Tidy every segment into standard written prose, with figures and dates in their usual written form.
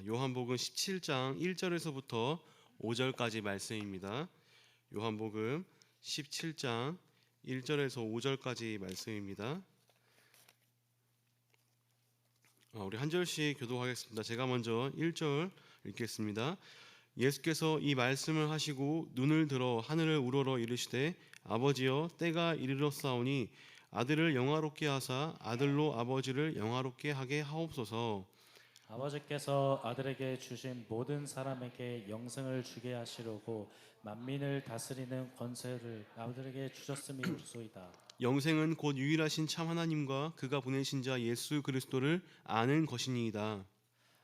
요한복음 17장 1절에서부터 5절까지 말씀입니다. 요한복음 17장 1절에서 5절까지 말씀입니다. 우리 한 절씩 교독하겠습니다. 제가 먼저 1절 읽겠습니다. 예수께서 이 말씀을 하시고 눈을 들어 하늘을 우러러 이르시되 아버지여 때가 이르렀사오니 아들을 영화롭게 하사 아들로 아버지를 영화롭게 하게 하옵소서. 아버지께서 아들에게 주신 모든 사람에게 영생을 주게 하시려고 만민을 다스리는 권세를 아들에게 주셨음이로소이다. 영생은 곧 유일하신 참 하나님과 그가 보내신 자 예수 그리스도를 아는 것이니이다.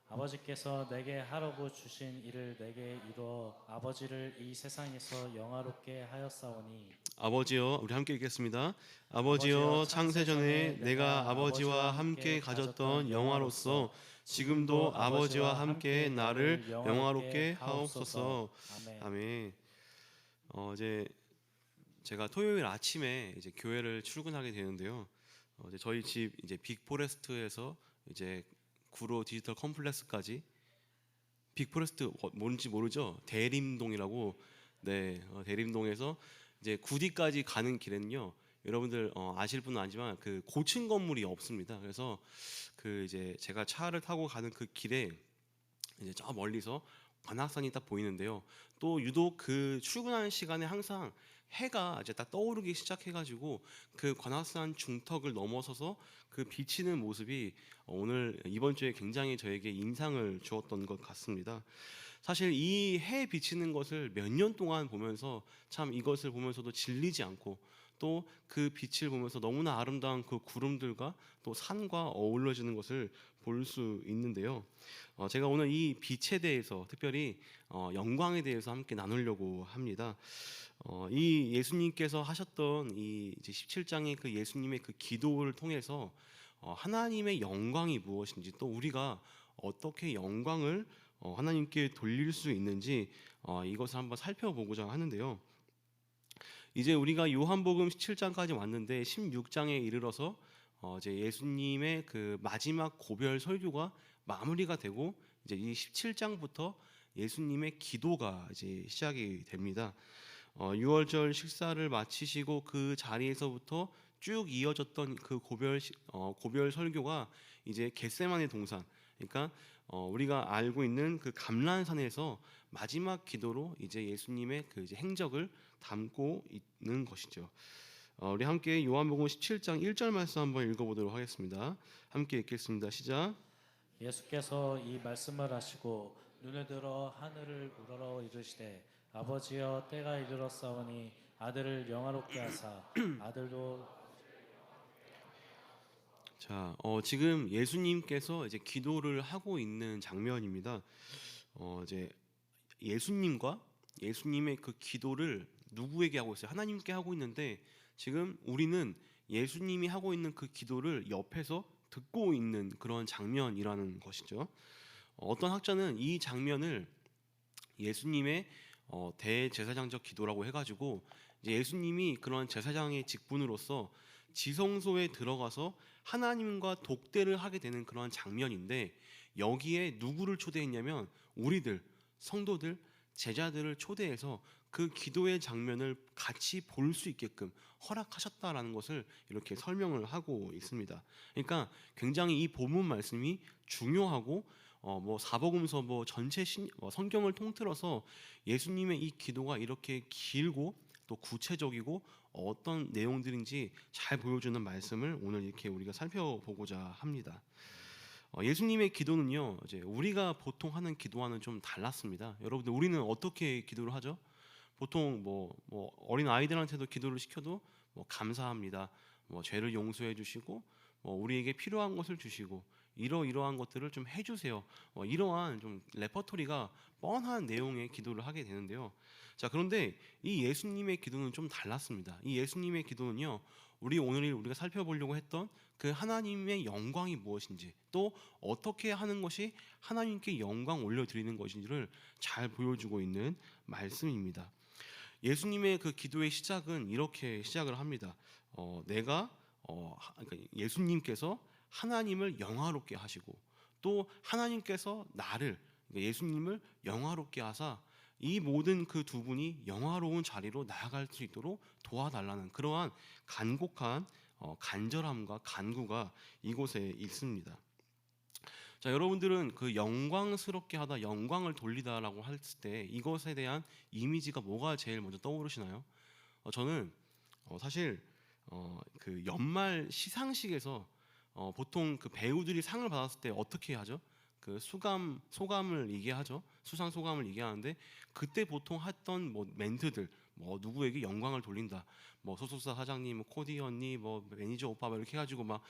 아버지께서 내게 하라고 주신 일을 내게 이루어 아버지를 이 세상에서 영화롭게 하였사오니 아버지여, 우리 함께 읽겠습니다. 아버지여, 창세전에 내가 아버지와 함께 가졌던 영화로서 지금도 아버지와 함께 나를 영화롭게 하옵소서. 아멘. 이제 제가 토요일 아침에 이제 교회를 출근하게 되는데요. 이제 저희 집 이제 빅포레스트에서 이제 구로 디지털 컴플렉스까지, 빅포레스트 뭔지 모르죠? 대림동이라고. 네, 대림동에서 이제 구디까지 가는 길에는요, 여러분들 아실 분은 아니지만 그 고층 건물이 없습니다. 그래서 그 이제 제가 차를 타고 가는 그 길에 이제 저 멀리서 관악산이 딱 보이는데요. 또 유독 그 출근하는 시간에 항상 해가 이제 딱 떠오르기 시작해가지고 그 관악산 중턱을 넘어서서 그 비치는 모습이 오늘 이번 주에 굉장히 저에게 인상을 주었던 것 같습니다. 사실 이 해 비치는 것을 몇 년 동안 보면서 참 이것을 보면서도 질리지 않고 또 그 빛을 보면서 너무나 아름다운 그 구름들과 또 산과 어우러지는 것을 볼 수 있는데요. 제가 오늘 이 빛에 대해서 특별히 영광에 대해서 함께 나누려고 합니다. 이 예수님께서 하셨던 이 이제 17장의 그 예수님의 그 기도를 통해서 하나님의 영광이 무엇인지 또 우리가 어떻게 영광을 하나님께 돌릴 수 있는지 이것을 한번 살펴보고자 하는데요. 이제 우리가 요한복음 17장까지 왔는데 16장에 이르러서 이제 예수님의 그 마지막 고별 설교가 마무리가 되고 이제 이 17장부터 예수님의 기도가 이제 시작이 됩니다. 6월절 식사를 마치시고 그 자리에서부터 쭉 이어졌던 그 고별 설교가 이제 겟세마네 동산, 그러니까 우리가 알고 있는 그 감람산에서 마지막 기도로 이제 예수님의 그 이제 행적을 담고 있는 것이죠. 우리 함께 요한복음 17장 1절 말씀 한번 읽어보도록 하겠습니다. 함께 읽겠습니다. 시작. 예수께서 이 말씀을 하시고 눈을 들어 하늘을 우러러 이르시되 아버지여 때가 이르렀사오니 아들을 영화롭게 하사 아들도. 자, 지금 예수님께서 이제 기도를 하고 있는 장면입니다. 이제 예수님과 예수님의 그 기도를 누구에게 하고 있어요? 하나님께 하고 있는데 지금 우리는 예수님이 하고 있는 그 기도를 옆에서 듣고 있는 그런 장면이라는 것이죠. 어떤 학자는 이 장면을 예수님의 대제사장적 기도라고 해가지고 이제 예수님이 그런 제사장의 직분으로서 지성소에 들어가서 하나님과 독대를 하게 되는 그런 장면인데 여기에 누구를 초대했냐면 우리들 성도들 제자들을 초대해서 그 기도의 장면을 같이 볼 수 있게끔 허락하셨다라는 것을 이렇게 설명을 하고 있습니다. 그러니까 굉장히 이 본문 말씀이 중요하고 뭐 사복음서 뭐 전체 성경을 통틀어서 예수님의 이 기도가 이렇게 길고 또 구체적이고 어떤 내용들인지 잘 보여주는 말씀을 오늘 이렇게 우리가 살펴보고자 합니다. 예수님의 기도는요, 이제 우리가 보통 하는 기도와는 좀 달랐습니다. 여러분들 우리는 어떻게 기도를 하죠? 보통 뭐 어린 아이들한테도 기도를 시켜도 뭐 감사합니다, 뭐 죄를 용서해 주시고 뭐 우리에게 필요한 것을 주시고 이러이러한 것들을 좀 해주세요. 이러한 좀 레퍼토리가 뻔한 내용의 기도를 하게 되는데요. 자, 그런데 이 예수님의 기도는 좀 달랐습니다. 이 예수님의 기도는요, 오늘 우리가 살펴보려고 했던 그 하나님의 영광이 무엇인지 또 어떻게 하는 것이 하나님께 영광 올려드리는 것인지를 잘 보여주고 있는 말씀입니다. 예수님의 그 기도의 시작은 이렇게 시작을 합니다. 그러니까 예수님께서 하나님을 영화롭게 하시고 또 하나님께서 나를 그러니까 예수님을 영화롭게 하사 이 모든 그 두 분이 영화로운 자리로 나아갈 수 있도록 도와달라는 그러한 간곡한 간절함과 간구가 이곳에 있습니다. 자, 여러분들은 그 영광스럽게 하다, 영광을 돌리다라고 했을 때 이것에 대한 이미지가 뭐가 제일 먼저 떠오르시나요? 저는 사실 그 연말 시상식에서 보통 그 배우들이 상을 받았을 때 어떻게 하죠? 그 소감을 얘기하죠. 수상 소감을 얘기하는데 그때 보통 했던 뭐 멘트들, 뭐 누구에게 영광을 돌린다, 뭐 소속사 사장님, 뭐 코디 언니, 뭐 매니저 오빠 막 이렇게 해가지고 막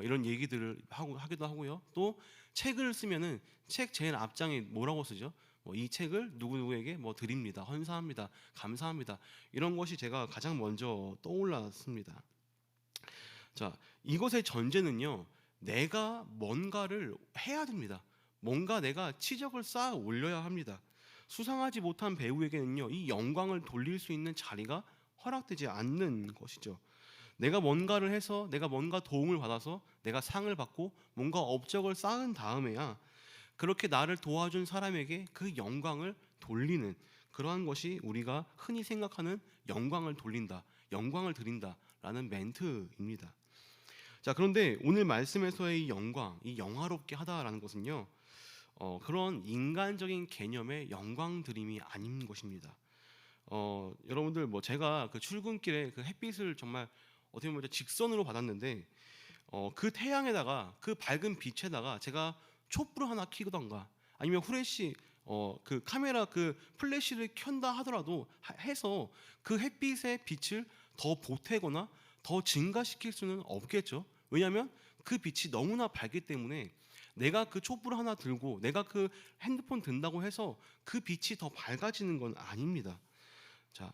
이런 얘기들을 하기도 하고요. 또 책을 쓰면은 책 제일 앞장에 뭐라고 쓰죠? 뭐 이 책을 누구에게 뭐 드립니다, 헌사합니다, 감사합니다. 이런 것이 제가 가장 먼저 떠올랐습니다. 자, 이것의 전제는요, 내가 뭔가를 해야 됩니다. 뭔가 내가 치적을 쌓아 올려야 합니다. 수상하지 못한 배우에게는요, 이 영광을 돌릴 수 있는 자리가 허락되지 않는 것이죠. 내가 뭔가를 해서 내가 뭔가 도움을 받아서 내가 상을 받고 뭔가 업적을 쌓은 다음에야 그렇게 나를 도와준 사람에게 그 영광을 돌리는 그러한 것이 우리가 흔히 생각하는 영광을 돌린다, 영광을 드린다라는 멘트입니다. 자, 그런데 오늘 말씀에서의 이 영광, 이 영화롭게 하다라는 것은요, 그런 인간적인 개념의 영광 드림이 아닌 것입니다. 여러분들 뭐 제가 그 출근길에 그 햇빛을 정말 어떻게 보면 직선으로 받았는데 그 태양에다가 그 밝은 빛에다가 제가 촛불을 하나 켜던가 아니면 후레쉬 그 카메라 그 플래시를 켠다 하더라도 해서 그 햇빛의 빛을 더 보태거나 더 증가시킬 수는 없겠죠. 왜냐하면 그 빛이 너무나 밝기 때문에 내가 그 촛불 하나 들고 내가 그 핸드폰 든다고 해서 그 빛이 더 밝아지는 건 아닙니다. 자,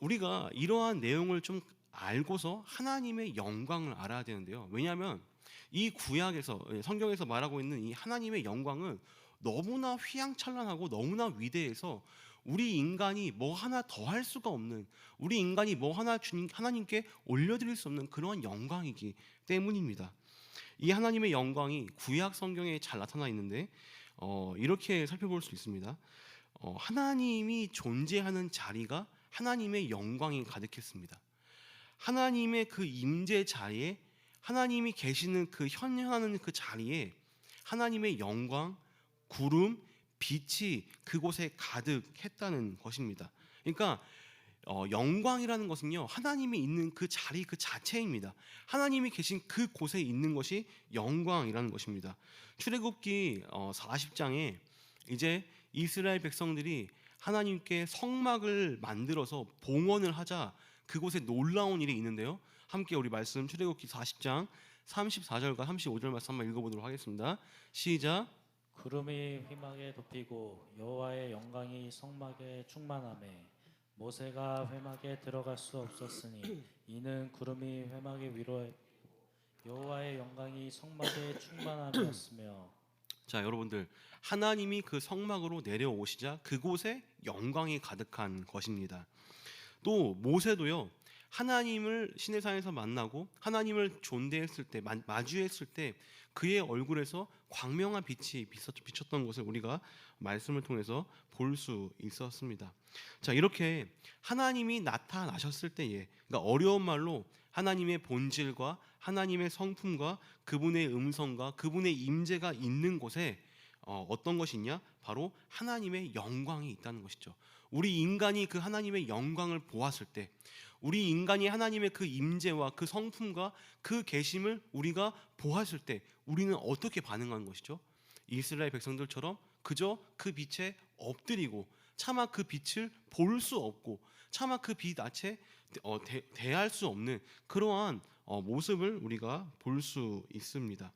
우리가 이러한 내용을 좀 알고서 하나님의 영광을 알아야 되는데요. 왜냐하면 이 구약에서 성경에서 말하고 있는 이 하나님의 영광은 너무나 휘황찬란하고 너무나 위대해서 우리 인간이 뭐 하나 더 할 수가 없는, 우리 인간이 뭐 하나 하나님께 올려드릴 수 없는 그런 영광이기 때문입니다. 이 하나님의 영광이 구약 성경에 잘 나타나 있는데 이렇게 살펴볼 수 있습니다. 하나님이 존재하는 자리가 하나님의 영광이 가득했습니다. 하나님의 그 임재 자리에 하나님이 계시는 그 현현하는 그 자리에 하나님의 영광, 구름, 빛이 그곳에 가득했다는 것입니다. 그러니까 영광이라는 것은요, 하나님이 있는 그 자리 그 자체입니다. 하나님이 계신 그 곳에 있는 것이 영광이라는 것입니다. 출애굽기 40장에 이제 이스라엘 백성들이 하나님께 성막을 만들어서 봉헌을 하자 그곳에 놀라운 일이 있는데요. 함께 우리 말씀 출애굽기 40장 34절과 35절 말씀 한번 읽어보도록 하겠습니다. 시작. 구름이 회막에 덮이고 여호와의 영광이 성막에 충만하매 모세가 회막에 들어갈 수 없었으니 이는 구름이 회막의 위로 여호와의 영광이 성막에 충만함이었으며. 자, 여러분들 하나님이 그 성막으로 내려오시자 그곳에 영광이 가득한 것입니다. 또 모세도요, 하나님을 시내산에서 만나고 하나님을 존대했을 때 마주했을 때 그의 얼굴에서 광명한 빛이 비쳤던 것을 우리가 말씀을 통해서 볼 수 있었습니다. 자, 이렇게 하나님이 나타나셨을 때에, 그러니까 어려운 말로 하나님의 본질과 하나님의 성품과 그분의 음성과 그분의 임재가 있는 곳에 어떤 것이 있냐? 바로 하나님의 영광이 있다는 것이죠. 우리 인간이 그 하나님의 영광을 보았을 때, 우리 인간이 하나님의 그 임재와 그 성품과 그 계심을 우리가 보았을 때 우리는 어떻게 반응하는 것이죠? 이스라엘 백성들처럼 그저 그 빛에 엎드리고 차마 그 빛을 볼 수 없고 차마 그 빛 아래 대할 수 없는 그러한 모습을 우리가 볼 수 있습니다.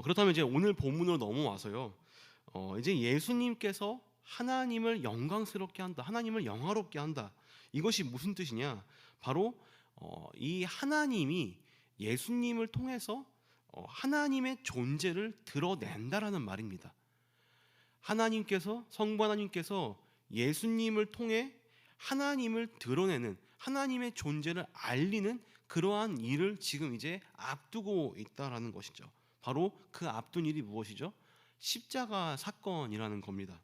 그렇다면 이제 오늘 본문으로 넘어와서요. 이제 예수님께서 하나님을 영광스럽게 한다, 하나님을 영화롭게 한다. 이것이 무슨 뜻이냐? 바로 이 하나님이 예수님을 통해서 하나님의 존재를 드러낸다라는 말입니다. 하나님께서 성부 하나님께서 예수님을 통해 하나님을 드러내는 하나님의 존재를 알리는 그러한 일을 지금 이제 앞두고 있다라는 것이죠. 바로 그 앞둔 일이 무엇이죠? 십자가 사건이라는 겁니다.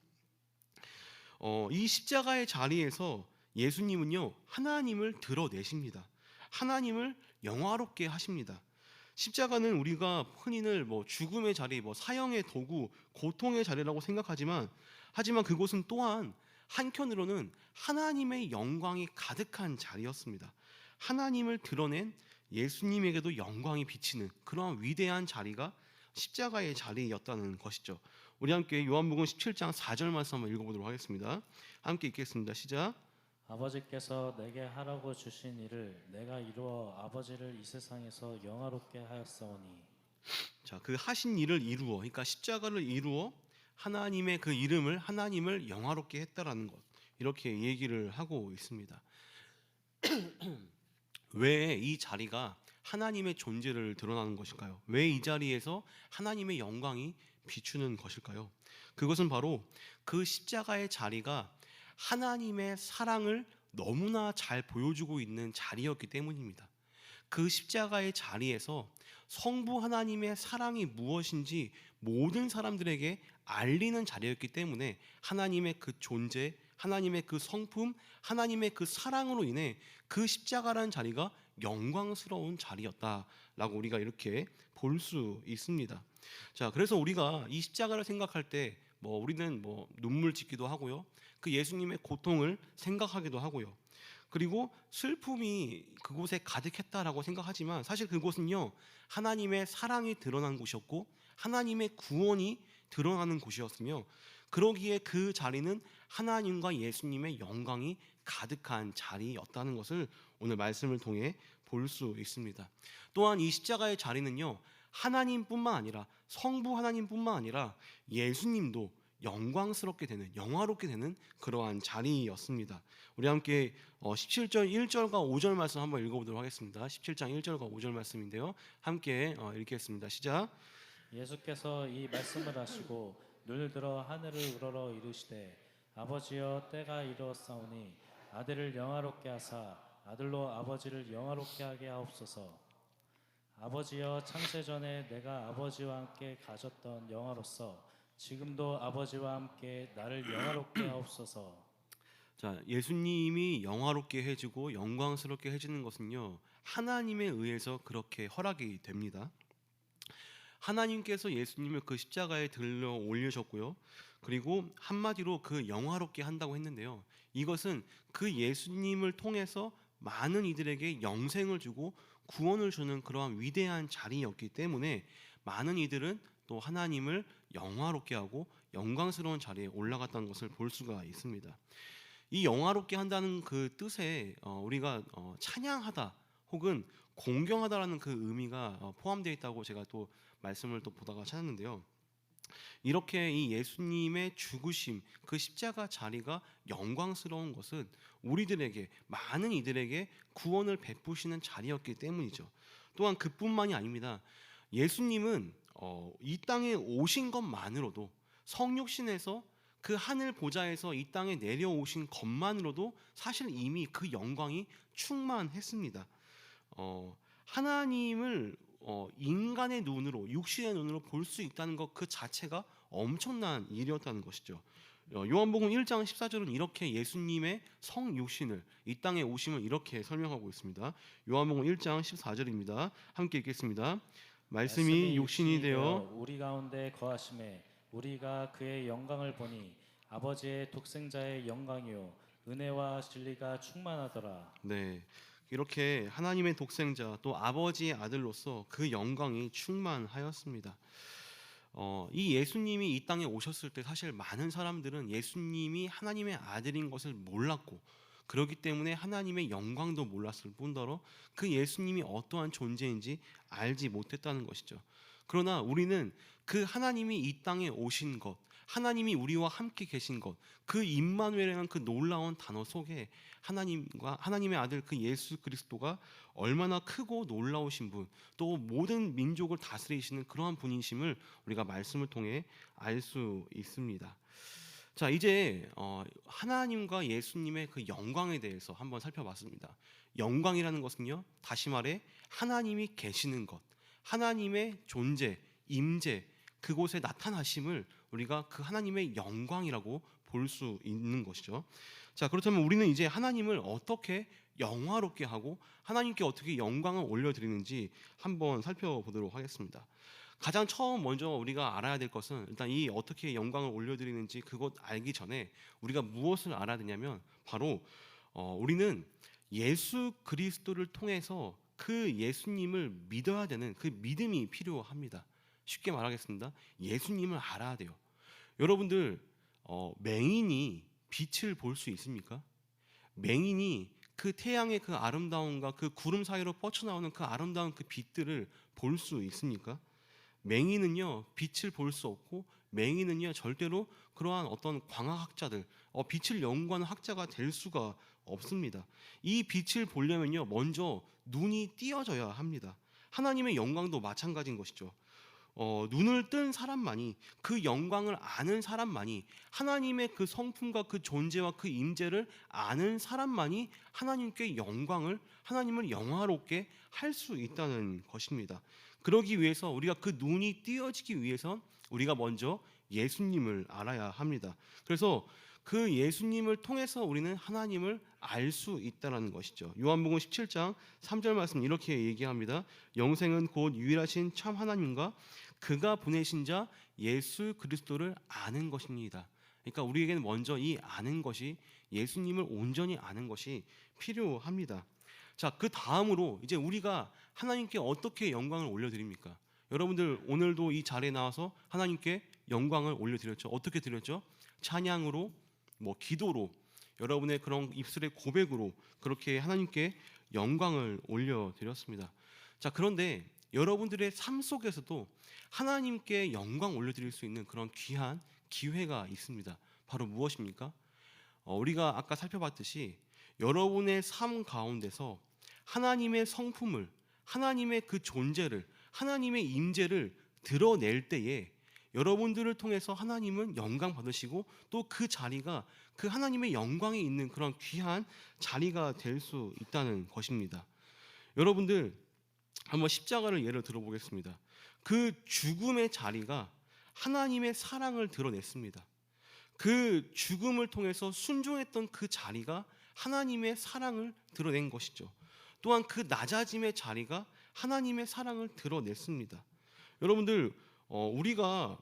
이 십자가의 자리에서 예수님은요, 하나님을 드러내십니다. 하나님을 영화롭게 하십니다. 십자가는 우리가 흔히들 죽음의 자리, 사형의 도구, 고통의 자리라고 생각하지만, 하지만 그곳은 또한 한편으로는 하나님의 영광이 가득한 자리였습니다. 하나님을 드러낸 예수님에게도 영광이 비치는 그러한 위대한 자리가 십자가의 자리였다는 것이죠. 우리 함께 요한복음 17장 4절 말씀 한번 읽어보도록 하겠습니다. 함께 읽겠습니다. 시작. 아버지께서 내게 하라고 주신 일을 내가 이루어 아버지를 이 세상에서 영화롭게 하였사오니. 자, 그 하신 일을 이루어, 그러니까 십자가를 이루어 하나님의 그 이름을, 하나님을 영화롭게 했다라는 것, 이렇게 얘기를 하고 있습니다. 왜 이 자리가 하나님의 존재를 드러나는 것일까요? 왜 이 자리에서 하나님의 영광이 비추는 것일까요? 그것은 바로 그 십자가의 자리가 하나님의 사랑을 너무나 잘 보여주고 있는 자리였기 때문입니다. 그 십자가의 자리에서 성부 하나님의 사랑이 무엇인지 모든 사람들에게 알리는 자리였기 때문에 하나님의 그 존재, 하나님의 그 성품, 하나님의 그 사랑으로 인해 그 십자가라는 자리가 영광스러운 자리였다라고 우리가 이렇게 볼 수 있습니다. 자, 그래서 우리가 이 십자가를 생각할 때 우리는 눈물 짓기도 하고요. 그 예수님의 고통을 생각하기도 하고요. 그리고 슬픔이 그곳에 가득했다라고 생각하지만 사실 그곳은요, 하나님의 사랑이 드러난 곳이었고 하나님의 구원이 드러나는 곳이었으며, 그러기에 그 자리는 하나님과 예수님의 영광이 가득한 자리였다는 것을 오늘 말씀을 통해 볼 수 있습니다. 또한 이 십자가의 자리는요, 하나님뿐만 아니라 성부 하나님뿐만 아니라 예수님도 영광스럽게 되는, 영화롭게 되는 그러한 자리였습니다. 우리 함께 17절 1절과 5절 말씀 한번 읽어보도록 하겠습니다. 17장 1절과 5절 말씀인데요, 함께 읽겠습니다. 시작. 예수께서 이 말씀을 하시고 눈을 들어 하늘을 우러러 이르시되 아버지여 때가 이르렀사오니 아들을 영화롭게 하사 아들로 아버지를 영화롭게 하게 하옵소서. 아버지여 창세전에 내가 아버지와 함께 가졌던 영화로서 지금도 아버지와 함께 나를 영화롭게 하옵소서. 자, 예수님이 영화롭게 해주고 영광스럽게 해주는 것은요, 하나님에 의해서 그렇게 허락이 됩니다. 하나님께서 예수님을 그 십자가에 들려 올리셨고요, 그리고 한마디로 그 영화롭게 한다고 했는데요, 이것은 그 예수님을 통해서 많은 이들에게 영생을 주고 구원을 주는 그러한 위대한 자리였기 때문에 많은 이들은 또 하나님을 영화롭게 하고 영광스러운 자리에 올라갔다는 것을 볼 수가 있습니다. 이 영화롭게 한다는 그 뜻에 우리가 찬양하다 혹은 공경하다라는 그 의미가 포함되어 있다고 제가 또 말씀을 또 보다가 찾았는데요, 이렇게 이 예수님의 죽으심, 그 십자가 자리가 영광스러운 것은 우리들에게, 많은 이들에게 구원을 베푸시는 자리였기 때문이죠. 또한 그뿐만이 아닙니다. 예수님은 이 땅에 오신 것만으로도, 성육신에서 그 하늘 보좌에서 이 땅에 내려오신 것만으로도 사실 이미 그 영광이 충만했습니다. 하나님을 인간의 눈으로, 육신의 눈으로 볼 수 있다는 것 그 자체가 엄청난 일이었다는 것이죠. 요한복음 1장 14절은 이렇게 예수님의 성육신을, 이 땅에 오심을 이렇게 설명하고 있습니다. 요한복음 1장 14절입니다. 함께 읽겠습니다. 말씀이 육신이 되어 우리 가운데 거하심에 우리가 그의 영광을 보니 아버지의 독생자의 영광이요 은혜와 진리가 충만하더라. 네, 이렇게 하나님의 독생자 또 아버지의 아들로서 그 영광이 충만하였습니다. 이 예수님이 이 땅에 오셨을 때 사실 많은 사람들은 예수님이 하나님의 아들인 것을 몰랐고, 그렇기 때문에 하나님의 영광도 몰랐을 뿐더러 그 예수님이 어떠한 존재인지 알지 못했다는 것이죠. 그러나 우리는 그 하나님이 이 땅에 오신 것, 하나님이 우리와 함께 계신 것, 그 임마누엘이라는 그 놀라운 단어 속에 하나님과 하나님의 아들 그 예수 그리스도가 얼마나 크고 놀라우신 분, 또 모든 민족을 다스리시는 그러한 분이심을 우리가 말씀을 통해 알 수 있습니다. 자, 이제 하나님과 예수님의 그 영광에 대해서 한번 살펴봤습니다. 영광이라는 것은요, 다시 말해 하나님이 계시는 것, 하나님의 존재, 임재, 그곳에 나타나심을 우리가 그 하나님의 영광이라고 볼 수 있는 것이죠. 자, 그렇다면 우리는 이제 하나님을 어떻게 영화롭게 하고 하나님께 어떻게 영광을 올려드리는지 한번 살펴보도록 하겠습니다. 가장 처음 먼저 우리가 알아야 될 것은 일단 이 어떻게 영광을 올려드리는지 그것 알기 전에 우리가 무엇을 알아야 되냐면 바로 우리는 예수 그리스도를 통해서 그 예수님을 믿어야 되는 그 믿음이 필요합니다. 쉽게 말하겠습니다. 예수님을 알아야 돼요. 여러분들 맹인이 빛을 볼 수 있습니까? 맹인이 그 태양의 그 아름다움과 그 구름 사이로 뻗쳐나오는 그 아름다운 그 빛들을 볼 수 있습니까? 맹인은요 빛을 볼 수 없고 맹인은요 절대로 그러한 어떤 광학학자들 빛을 연구하는 학자가 될 수가 없습니다. 이 빛을 보려면요 먼저 눈이 띄어져야 합니다. 하나님의 영광도 마찬가지인 것이죠. 눈을 뜬 사람만이 그 영광을 아는 사람만이 하나님의 그 성품과 그 존재와 그 임재를 아는 사람만이 하나님께 영광을 하나님을 영화롭게 할 수 있다는 것입니다. 그러기 위해서 우리가 그 눈이 띄어지기 위해선 우리가 먼저 예수님을 알아야 합니다. 그래서 그 예수님을 통해서 우리는 하나님을 알 수 있다는 것이죠. 요한복음 17장 3절 말씀 이렇게 얘기합니다. 영생은 곧 유일하신 참 하나님과 그가 보내신 자 예수 그리스도를 아는 것입니다. 그러니까 우리에게는 먼저 이 아는 것이 예수님을 온전히 아는 것이 필요합니다. 자, 그 다음으로 이제 우리가 하나님께 어떻게 영광을 올려드립니까? 여러분들 오늘도 이 자리에 나와서 하나님께 영광을 올려드렸죠. 어떻게 드렸죠? 찬양으로, 기도로, 여러분의 그런 입술의 고백으로 그렇게 하나님께 영광을 올려드렸습니다. 자, 그런데 여러분들의 삶 속에서도 하나님께 영광 올려드릴 수 있는 그런 귀한 기회가 있습니다. 바로 무엇입니까? 우리가 아까 살펴봤듯이 여러분의 삶 가운데서 하나님의 성품을, 하나님의 그 존재를, 하나님의 임재를 드러낼 때에 여러분들을 통해서 하나님은 영광 받으시고 또 그 자리가 그 하나님의 영광이 있는 그런 귀한 자리가 될 수 있다는 것입니다. 여러분들 한번 십자가를 예를 들어보겠습니다. 그 죽음의 자리가 하나님의 사랑을 드러냈습니다. 그 죽음을 통해서 순종했던 그 자리가 하나님의 사랑을 드러낸 것이죠. 또한 그 낮아짐의 자리가 하나님의 사랑을 드러냈습니다. 여러분들 우리가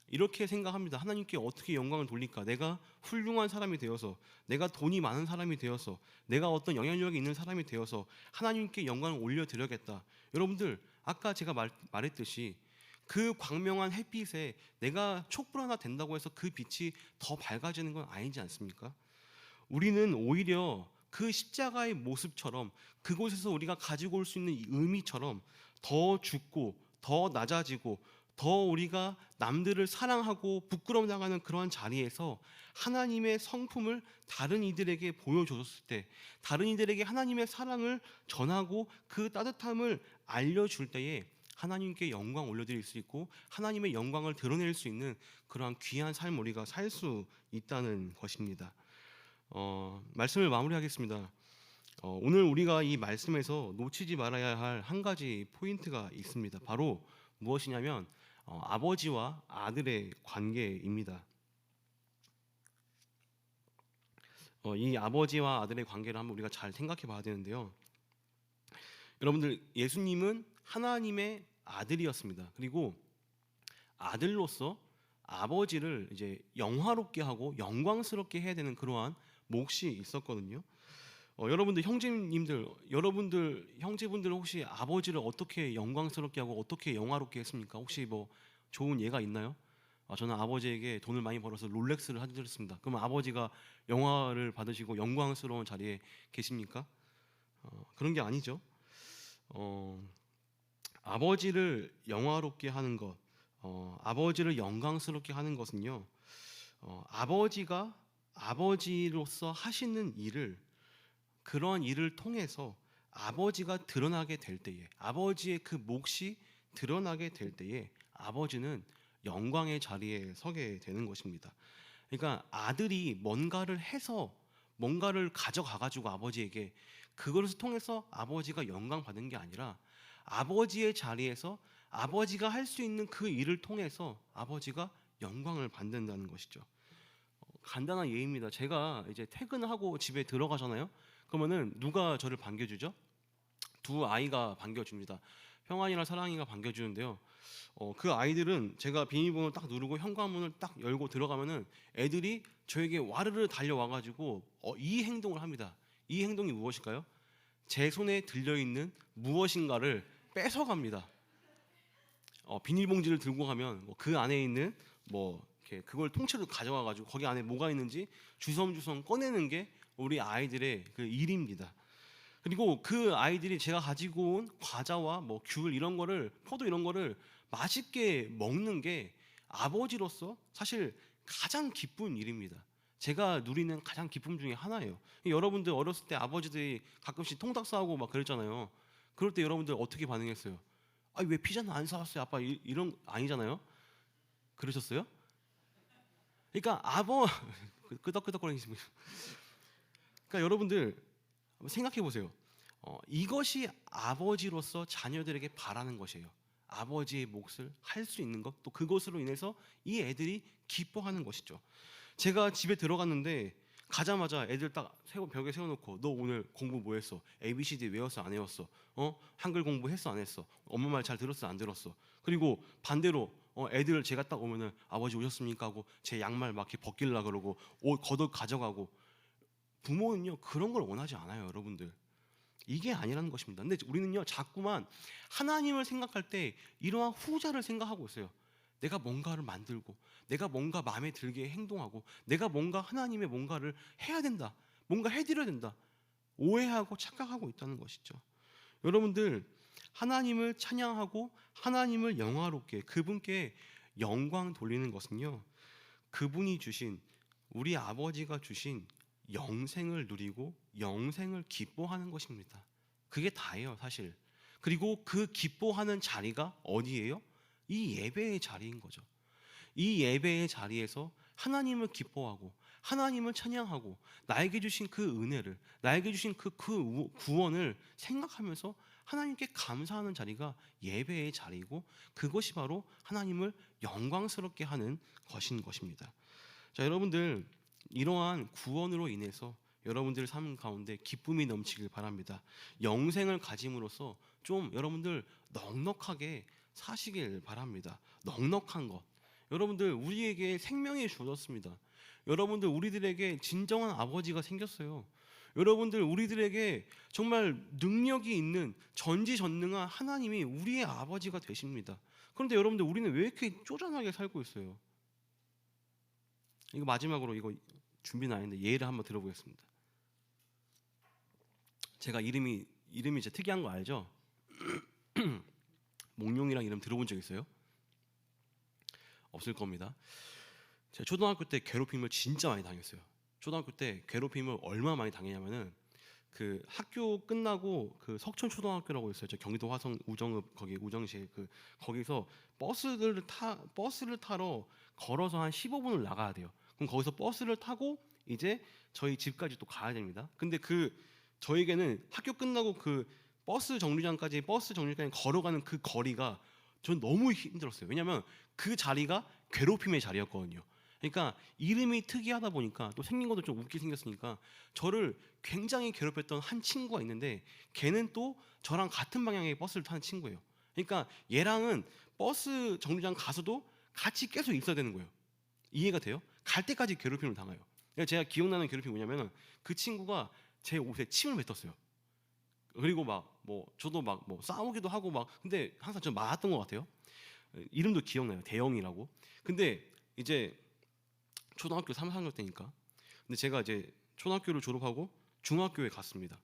이렇게 생각합니다. 하나님께 어떻게 영광을 돌릴까? 내가 훌륭한 사람이 되어서, 내가 돈이 많은 사람이 되어서, 내가 어떤 영향력이 있는 사람이 되어서 하나님께 영광을 올려드려야겠다. 여러분들 아까 제가 말했듯이 그 광명한 햇빛에 내가 촛불 하나 된다고 해서 그 빛이 더 밝아지는 건 아니지 않습니까? 우리는 오히려 그 십자가의 모습처럼 그곳에서 우리가 가지고 올 수 있는 이 의미처럼 더 죽고 더 낮아지고 더 우리가 남들을 사랑하고 부끄러움 당하는 그러한 자리에서 하나님의 성품을 다른 이들에게 보여줬을 때, 다른 이들에게 하나님의 사랑을 전하고 그 따뜻함을 알려줄 때에 하나님께 영광 올려드릴 수 있고 하나님의 영광을 드러낼 수 있는 그러한 귀한 삶을 우리가 살 수 있다는 것입니다. 말씀을 마무리하겠습니다. 오늘 우리가 이 말씀에서 놓치지 말아야 할 한 가지 포인트가 있습니다. 바로 무엇이냐면 아버지와 아들의 관계입니다. 이 아버지와 아들의 관계를 한번 우리가 잘 생각해 봐야 되는데요. 여러분들 예수님은 하나님의 아들이었습니다. 그리고 아들로서 아버지를 이제 영화롭게 하고 영광스럽게 해야 되는 그러한 몫이 있었거든요. 여러분들 형제분들 혹시 아버지를 어떻게 영광스럽게 하고 어떻게 영화롭게 했습니까? 혹시 좋은 예가 있나요? 저는 아버지에게 돈을 많이 벌어서 롤렉스를 사드렸습니다. 그럼 아버지가 영화를 받으시고 영광스러운 자리에 계십니까? 그런 게 아니죠. 아버지를 영화롭게 하는 것, 아버지를 영광스럽게 하는 것은요, 아버지가 아버지로서 하시는 일을, 그러한 일을 통해서 아버지가 드러나게 될 때에, 아버지의 그 몫이 드러나게 될 때에 아버지는 영광의 자리에 서게 되는 것입니다. 그러니까 아들이 뭔가를 해서 뭔가를 가져가 가지고 아버지에게 그것을 통해서 아버지가 영광 받는 게 아니라 아버지의 자리에서 아버지가 할 수 있는 그 일을 통해서 아버지가 영광을 받는다는 것이죠. 간단한 예입니다. 제가 이제 퇴근하고 집에 들어가잖아요. 그러면은 누가 저를 반겨주죠? 두 아이가 반겨줍니다. 평안이랑 사랑이가 반겨주는데요. 그 아이들은 제가 비밀번호를 딱 누르고 현관문을 딱 열고 들어가면은 애들이 저에게 와르르 달려와가지고 이 행동을 합니다. 이 행동이 무엇일까요? 제 손에 들려있는 무엇인가를 뺏어갑니다. 비닐봉지를 들고 가면 그 안에 있는 이렇게 그걸 통째로 가져와가지고 거기 안에 뭐가 있는지 주섬주섬 꺼내는 게 우리 아이들의 그 일입니다. 그리고 그 아이들이 제가 가지고 온 과자와 귤 이런 거를 포도 이런 거를 맛있게 먹는 게 아버지로서 사실 가장 기쁜 일입니다. 제가 누리는 가장 기쁨 중에 하나예요. 여러분들 어렸을 때 아버지들이 가끔씩 통닭 싸우고 막 그랬잖아요. 그럴 때 여러분들 어떻게 반응했어요? 왜 피자는 안 사왔어요, 아빠? 이런 아니잖아요. 그러셨어요? 그러니까 끄덕끄덕거리시면. 그러니까 여러분들 한번 생각해 보세요. 이것이 아버지로서 자녀들에게 바라는 것이에요. 아버지의 몫을 할 수 있는 것, 또 그것으로 인해서 이 애들이 기뻐하는 것이죠. 제가 집에 들어갔는데 가자마자 애들 딱 벽에 세워놓고 너 오늘 공부 뭐 했어? ABCD 외웠어 안 외웠어? 한글 공부했어 안 했어? 엄마 말 잘 들었어 안 들었어? 그리고 반대로 애들 제가 딱 오면은 아버지 오셨습니까 하고 제 양말 막 이렇게 벗길라 그러고 옷 겉옷 가져가고. 부모는요 그런 걸 원하지 않아요, 여러분들. 이게 아니라는 것입니다. 근데 우리는요 자꾸만 하나님을 생각할 때 이러한 후자를 생각하고 있어요. 내가 뭔가를 만들고 내가 뭔가 마음에 들게 행동하고 내가 뭔가 하나님의 뭔가를 해야 된다, 뭔가 해드려야 된다, 오해하고 착각하고 있다는 것이죠. 여러분들, 하나님을 찬양하고 하나님을 영화롭게 그분께 영광 돌리는 것은요, 그분이 주신, 우리 아버지가 주신 영생을 누리고 영생을 기뻐하는 것입니다. 그게 다예요, 사실. 그리고 그 기뻐하는 자리가 어디예요? 이 예배의 자리인 거죠. 이 예배의 자리에서 하나님을 기뻐하고 하나님을 찬양하고 나에게 주신 그 은혜를, 나에게 주신 그 구원을 생각하면서 하나님께 감사하는 자리가 예배의 자리이고, 그것이 바로 하나님을 영광스럽게 하는 것인 것입니다. 자, 여러분들, 이러한 구원으로 인해서 여러분들 삶 가운데 기쁨이 넘치길 바랍니다. 영생을 가짐으로써 좀 여러분들 넉넉하게 사시길 바랍니다. 넉넉한 것. 여러분들, 우리에게 생명이 주어졌습니다. 여러분들, 우리들에게 진정한 아버지가 생겼어요. 여러분들, 우리들에게 정말 능력이 있는 전지전능한 하나님이 우리의 아버지가 되십니다. 그런데 여러분들, 우리는 왜 이렇게 쪼잔하게 살고 있어요? 이거 마지막으로, 이거 준비는 아닌데 예를 한번 들어보겠습니다. 제가 이름이 진짜 특이한 거 알죠? 몽룡이랑 이름 들어본 적 있어요? 없을 겁니다. 제가 초등학교 때 괴롭힘을 진짜 많이 당했어요. 초등학교 때 괴롭힘을 얼마나 많이 당했냐면은, 그 학교 끝나고 그 석천초등학교라고 있어요. 저 경기도 화성 우정읍 거기 우정시에 거기서 버스를 타러 걸어서 한 15분을 나가야 돼요. 그럼 거기서 버스를 타고 이제 저희 집까지 또 가야 됩니다. 근데 저에게는 학교 끝나고 그 버스 정류장까지 걸어가는 그 거리가 전 너무 힘들었어요. 왜냐하면 그 자리가 괴롭힘의 자리였거든요. 그러니까 이름이 특이하다 보니까, 또 생긴 것도 좀 웃기게 생겼으니까, 저를 굉장히 괴롭혔던 한 친구가 있는데, 걔는 또 저랑 같은 방향의 버스를 타는 친구예요. 그러니까 얘랑은 버스 정류장 가서도 같이 계속 있어야 되는 거예요. 이해가 돼요? 갈 때까지 괴롭힘을 당해요. 그러니까 제가 기억나는 괴롭힘이 뭐냐면, 그 친구가 제 옷에 침을 뱉었어요. 그리고 저도 싸우기도 하고 근데 항상 좀 맞았던 것 같아요. 이름도 기억나요. 대영이라고. 근데 이제 초등학교 3, 4학년 때니까. 근데 제가 이제 초등학교를 졸업하고 중학교에 갔습니다.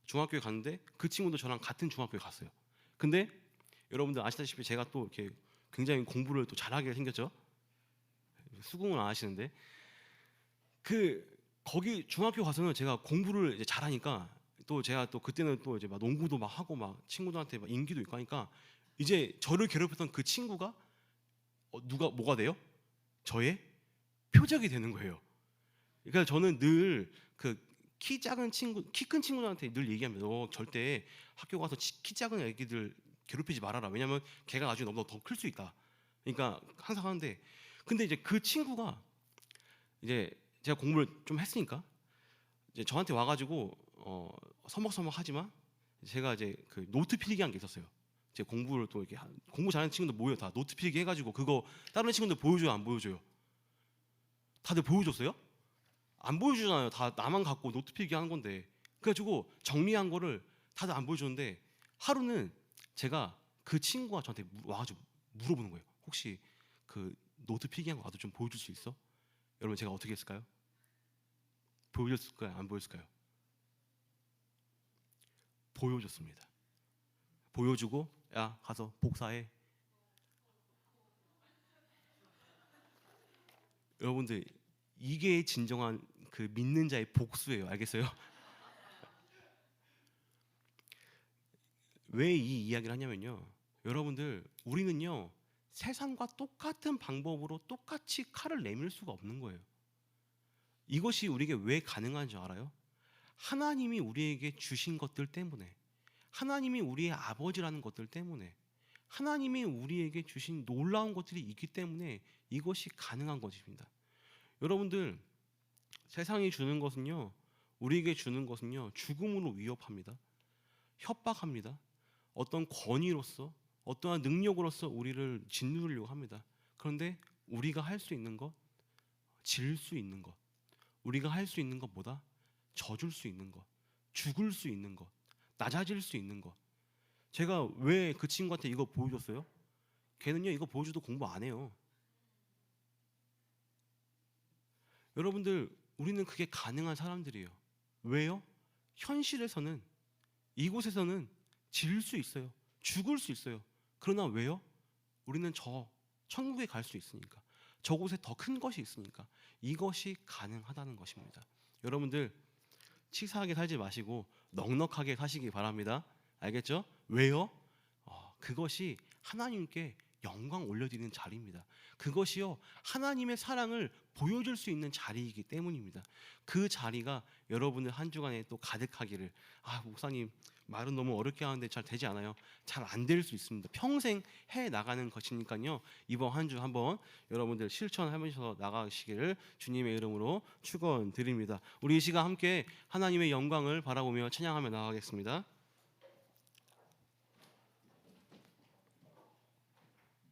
중학교에 갔는데 그 친구도 저랑 같은 중학교에 갔어요. 근데 여러분들 아시다시피 제가 또 이렇게 굉장히 공부를 또 잘하게 생겼죠. 수긍을 안 하시는데, 거기 중학교 가서는 제가 공부를 이제 잘하니까, 또 제가 또 그때는 또 이제 농구도 하고 친구들한테 인기도 있고 하니까, 이제 저를 괴롭혔던 그 친구가 뭐가 돼요? 저의 표적이 되는 거예요. 그러니까 저는 늘 그 키 큰 친구들한테 늘 얘기합니다. 너 절대 학교 가서 키 작은 애기들 괴롭히지 말아라. 왜냐면 걔가 나중에 너보다 더 클 수 있다. 그러니까 항상 하는데, 근데 이제 그 친구가 이제 제가 공부를 좀 했으니까 이제 저한테 와가지고 서먹서먹하지만 제가 이제 그 노트 필기한 게 있었어요. 제 공부를 또 이렇게 공부 잘하는 친구들 모여 다 노트 필기 해가지고 그거 다른 친구들 보여줘요, 안 보여줘요? 다들 보여줬어요? 안 보여주잖아요. 다 나만 갖고 노트 필기 하는 건데. 그래가지고 정리한 거를 다들 안 보여줬는데, 하루는 제가 그 친구가 저한테 와가지고 물어보는 거예요. 혹시 그 노트 필기한 거 나도 좀 보여줄 수 있어? 여러분 제가 어떻게 했을까요? 보여줬을까요? 안 보여줬을까요? 보여줬습니다. 보여주고 야 가서 복사해. 여러분들 이게 진정한 그 믿는 자의 복수예요. 알겠어요? 왜 이 이야기를 하냐면요, 여러분들 우리는요 세상과 똑같은 방법으로 똑같이 칼을 내밀 수가 없는 거예요. 이것이 우리에게 왜 가능한 줄 알아요? 하나님이 우리에게 주신 것들 때문에, 하나님이 우리의 아버지라는 것들 때문에, 하나님이 우리에게 주신 놀라운 것들이 있기 때문에 이것이 가능한 것입니다. 여러분들 세상이 주는 것은요, 우리에게 주는 것은요 죽음으로 위협합니다. 협박합니다. 어떤 권위로서, 어떠한 능력으로서 우리를 짓누르려고 합니다. 그런데 우리가 할 수 있는 것, 질 수 있는 것, 우리가 할 수 있는 것보다 져줄 수 있는 것, 죽을 수 있는 것, 낮아질 수 있는 것. 제가 왜 그 친구한테 이거 보여줬어요? 걔는요 이거 보여줘도 공부 안 해요. 여러분들 우리는 그게 가능한 사람들이에요. 왜요? 현실에서는, 이곳에서는 질 수 있어요. 죽을 수 있어요. 그러나 왜요? 우리는 저 천국에 갈 수 있으니까, 저곳에 더 큰 것이 있으니까 이것이 가능하다는 것입니다. 여러분들 치사하게 살지 마시고 넉넉하게 사시기 바랍니다. 알겠죠? 왜요? 그것이 하나님께 영광 올려드리는 자리입니다. 그것이요 하나님의 사랑을 보여줄 수 있는 자리이기 때문입니다. 그 자리가 여러분들 한 주간에 또 가득하기를. 목사님 말은 너무 어렵게 하는데 잘 되지 않아요. 잘 안 될 수 있습니다. 평생 해 나가는 것이니까요. 이번 한 주 한번 여러분들 실천하면서 나가시기를 주님의 이름으로 축원드립니다. 우리 이 시간 함께 하나님의 영광을 바라보며 찬양하며 나가겠습니다.